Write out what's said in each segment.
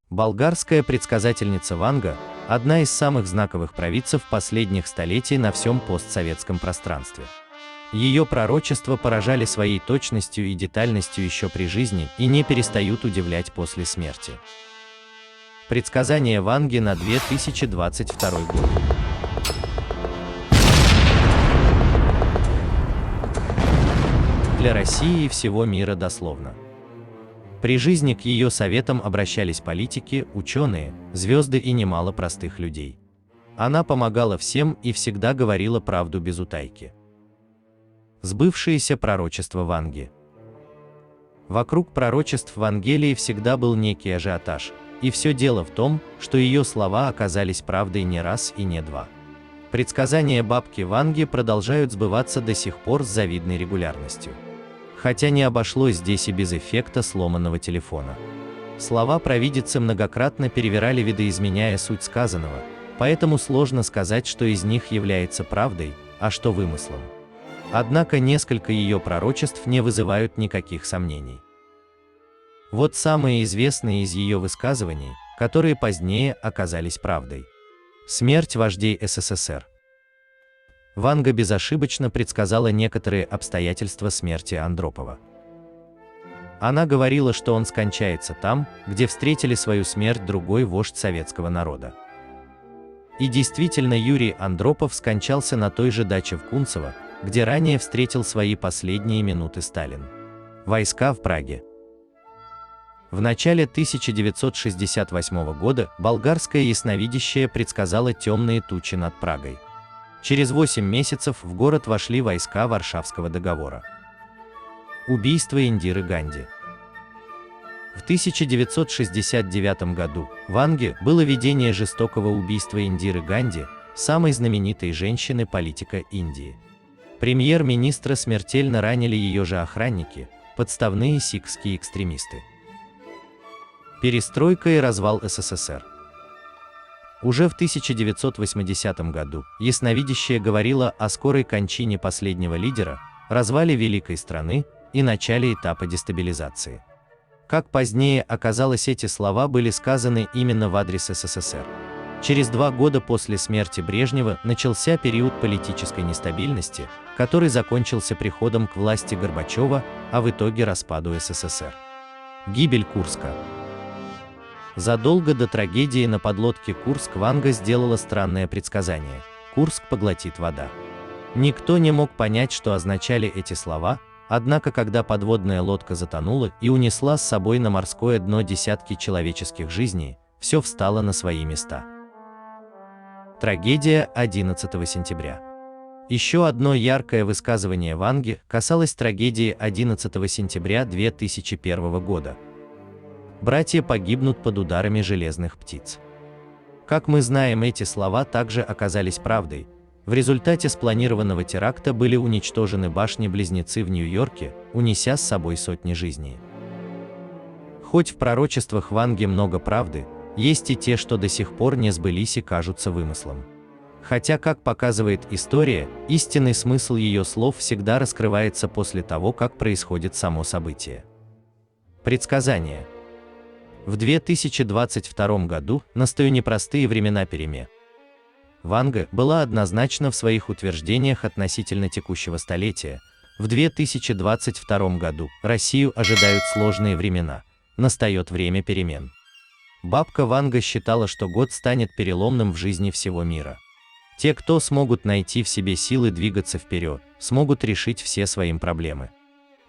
Болгарская предсказательница Ванга – одна из самых знаковых провидцев последних столетий на всем постсоветском пространстве. Ее пророчества поражали своей точностью и детальностью еще при жизни и не перестают удивлять после смерти. Предсказания Ванги на 2022 год. Для России и всего мира дословно. При жизни к ее советам обращались политики, ученые, звезды и немало простых людей. Она помогала всем и всегда говорила правду без утайки. Сбывшиеся пророчества Ванги. Вокруг пророчеств Вангелии всегда был некий ажиотаж, и все дело в том, что ее слова оказались правдой не раз и не два. Предсказания бабки Ванги продолжают сбываться до сих пор с завидной регулярностью. Хотя не обошлось здесь и без эффекта сломанного телефона. Слова провидицы многократно перевирали, видоизменяя суть сказанного, поэтому сложно сказать, что из них является правдой, а что вымыслом. Однако несколько ее пророчеств не вызывают никаких сомнений. Вот самые известные из ее высказываний, которые позднее оказались правдой. Смерть вождей СССР. Ванга безошибочно предсказала некоторые обстоятельства смерти Андропова. Она говорила, что он скончается там, где встретили свою смерть другой вождь советского народа. И действительно, Юрий Андропов скончался на той же даче в Кунцево, где ранее встретил свои последние минуты Сталин. Войска в Праге. В начале 1968 года болгарская ясновидящая предсказала темные тучи над Прагой. Через 8 месяцев в город вошли войска Варшавского договора. Убийство Индиры Ганди. В 1969 году Ванге было видение жестокого убийства Индиры Ганди, самой знаменитой женщины-политика Индии. Премьер-министра смертельно ранили ее же охранники, подставные сикхские экстремисты. Перестройка и развал СССР. Уже в 1980 году ясновидящая говорила о скорой кончине последнего лидера, развале великой страны и начале этапа дестабилизации. Как позднее оказалось, эти слова были сказаны именно в адрес СССР. Через 2 года после смерти Брежнева начался период политической нестабильности, который закончился приходом к власти Горбачева, а в итоге распаду СССР. Гибель Курска. Задолго до трагедии на подлодке Курск Ванга сделала странное предсказание: Курск поглотит вода. Никто не мог понять, что означали эти слова, однако когда подводная лодка затонула и унесла с собой на морское дно десятки человеческих жизней, все встало на свои места. Трагедия 11 сентября. Еще одно яркое высказывание Ванги касалось трагедии 11 сентября 2001 года. Братья погибнут под ударами железных птиц. Как мы знаем, эти слова также оказались правдой. В результате спланированного теракта были уничтожены башни-близнецы в Нью-Йорке, унеся с собой сотни жизней. Хоть в пророчествах Ванги много правды, есть и те, что до сих пор не сбылись и кажутся вымыслом. Хотя, как показывает история, истинный смысл ее слов всегда раскрывается после того, как происходит само событие. Предсказание. В 2022 году настают непростые времена перемен. Ванга была однозначна в своих утверждениях относительно текущего столетия. В 2022 году Россию ожидают сложные времена, настает время перемен. Бабка Ванга считала, что год станет переломным в жизни всего мира. Те, кто смогут найти в себе силы двигаться вперед, смогут решить все свои проблемы.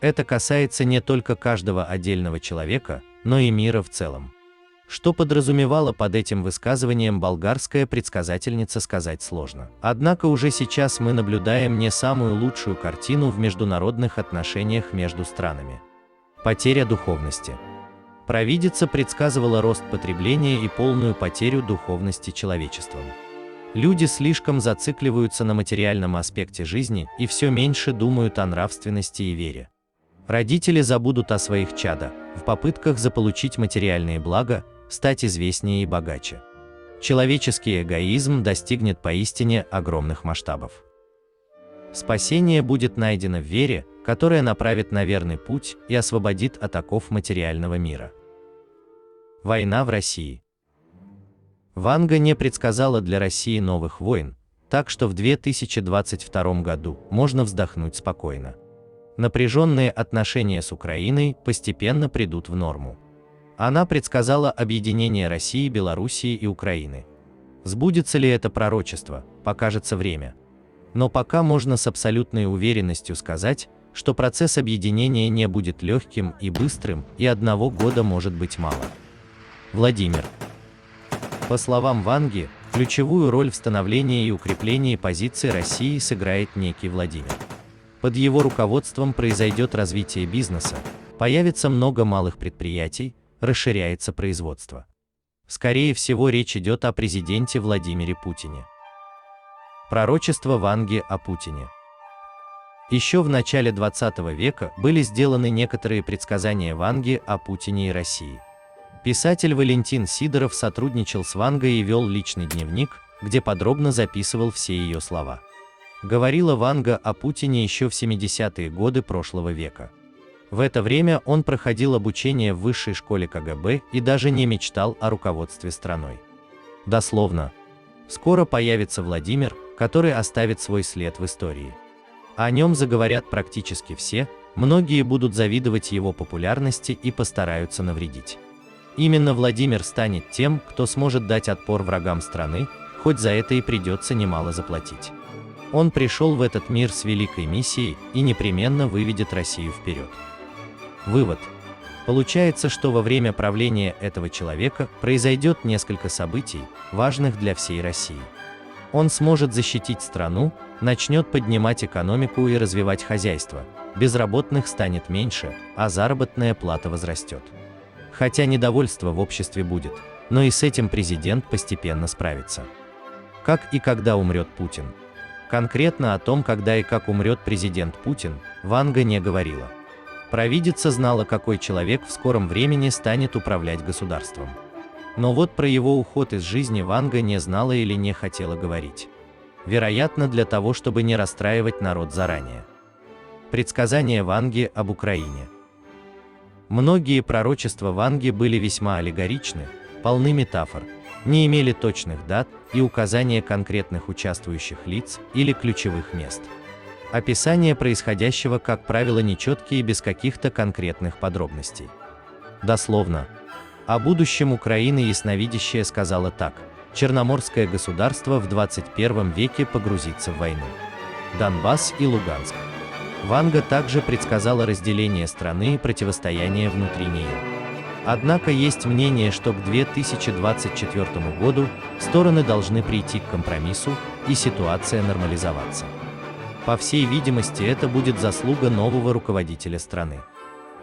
Это касается не только каждого отдельного человека, но и мира в целом. Что подразумевала под этим высказыванием болгарская предсказательница, сказать сложно. Однако уже сейчас мы наблюдаем не самую лучшую картину в международных отношениях между странами. Потеря духовности. Провидица предсказывала рост потребления и полную потерю духовности человечеством. Люди слишком зацикливаются на материальном аспекте жизни и все меньше думают о нравственности и вере. Родители забудут о своих чадах в попытках заполучить материальные блага, стать известнее и богаче. Человеческий эгоизм достигнет поистине огромных масштабов. Спасение будет найдено в вере, которая направит на верный путь и освободит от оков материального мира. Война в России. Ванга не предсказала для России новых войн, так что в 2022 году можно вздохнуть спокойно. Напряженные отношения с Украиной постепенно придут в норму. Она предсказала объединение России, Белоруссии и Украины. Сбудется ли это пророчество, покажется время. Но пока можно с абсолютной уверенностью сказать, что процесс объединения не будет легким и быстрым, и 1 года может быть мало. Владимир. По словам Ванги, ключевую роль в становлении и укреплении позиций России сыграет некий Владимир. Под его руководством произойдет развитие бизнеса, появится много малых предприятий, расширяется производство. Скорее всего, речь идет о президенте Владимире Путине. Пророчество Ванги о Путине. Еще в начале 20 века были сделаны некоторые предсказания Ванги о Путине и России. Писатель Валентин Сидоров сотрудничал с Вангой и вел личный дневник, где подробно записывал все ее слова. Говорила Ванга о Путине еще в 70-е годы прошлого века. В это время он проходил обучение в высшей школе КГБ и даже не мечтал о руководстве страной. Дословно: «Скоро появится Владимир, который оставит свой след в истории. О нем заговорят практически все, многие будут завидовать его популярности и постараются навредить. Именно Владимир станет тем, кто сможет дать отпор врагам страны, хоть за это и придется немало заплатить. Он пришел в этот мир с великой миссией и непременно выведет Россию вперед». Вывод. Получается, что во время правления этого человека произойдет несколько событий, важных для всей России. Он сможет защитить страну, начнет поднимать экономику и развивать хозяйство, безработных станет меньше, а заработная плата возрастет. Хотя недовольство в обществе будет, но и с этим президент постепенно справится. Как и когда умрет Путин? Конкретно о том, когда и как умрет президент Путин, Ванга не говорила. Провидица знала, какой человек в скором времени станет управлять государством. Но вот про его уход из жизни Ванга не знала или не хотела говорить. Вероятно, для того, чтобы не расстраивать народ заранее. Предсказания Ванги об Украине. Многие пророчества Ванги были весьма аллегоричны, полны метафор, не имели точных дат и указания конкретных участвующих лиц или ключевых мест. Описания происходящего, как правило, нечеткие и без каких-то конкретных подробностей. Дословно: о будущем Украины ясновидящая сказала так: Черноморское государство в 21 веке погрузится в войну. Донбасс и Луганск. Ванга также предсказала разделение страны и противостояние внутри нее. Однако есть мнение, что к 2024 году стороны должны прийти к компромиссу и ситуация нормализоваться. По всей видимости, это будет заслуга нового руководителя страны.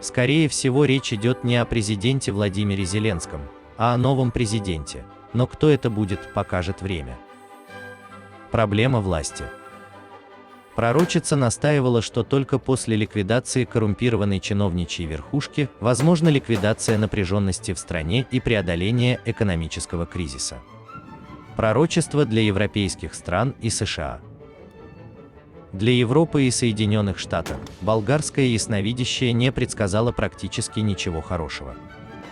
Скорее всего, речь идет не о президенте Владимире Зеленском, а о новом президенте, но кто это будет, покажет время. Проблема власти. Пророчица настаивала, что только после ликвидации коррумпированной чиновничьей верхушки возможна ликвидация напряженности в стране и преодоление экономического кризиса. Пророчество для европейских стран и США. Для Европы и Соединенных Штатов болгарская ясновидящая не предсказала практически ничего хорошего.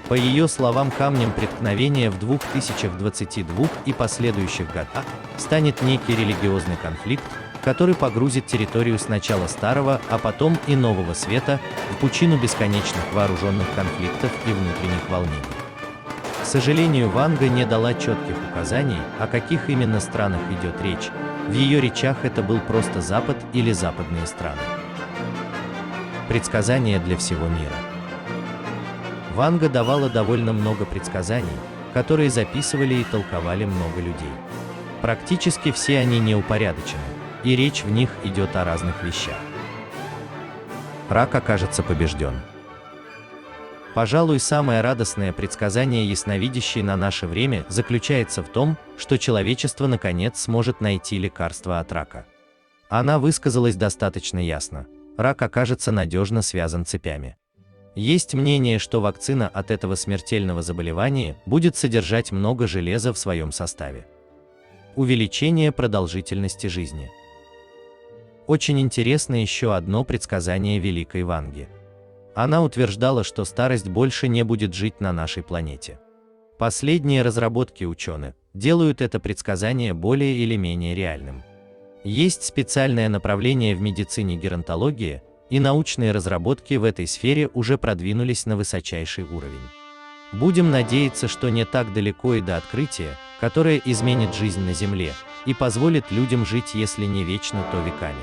По ее словам, камнем преткновения в 2022 и последующих годах станет некий религиозный конфликт, который погрузит территорию сначала Старого, а потом и Нового Света в пучину бесконечных вооруженных конфликтов и внутренних волнений. К сожалению, Ванга не дала четких указаний, о каких именно странах идет речь. В ее речах это был просто Запад или западные страны. Предсказания для всего мира. Ванга давала довольно много предсказаний, которые записывали и толковали много людей. Практически все они неупорядочены, и речь в них идет о разных вещах. Рак окажется побежден. Пожалуй, самое радостное предсказание ясновидящей на наше время заключается в том, что человечество наконец сможет найти лекарство от рака. Она высказалась достаточно ясно: рак окажется надежно связан цепями. Есть мнение, что вакцина от этого смертельного заболевания будет содержать много железа в своем составе. Увеличение продолжительности жизни. Очень интересно еще одно предсказание великой Ванги. Она утверждала, что старость больше не будет жить на нашей планете. Последние разработки ученых делают это предсказание более или менее реальным. Есть специальное направление в медицине геронтологии, и научные разработки в этой сфере уже продвинулись на высочайший уровень. Будем надеяться, что не так далеко и до открытия, которое изменит жизнь на Земле и позволит людям жить, если не вечно, то веками.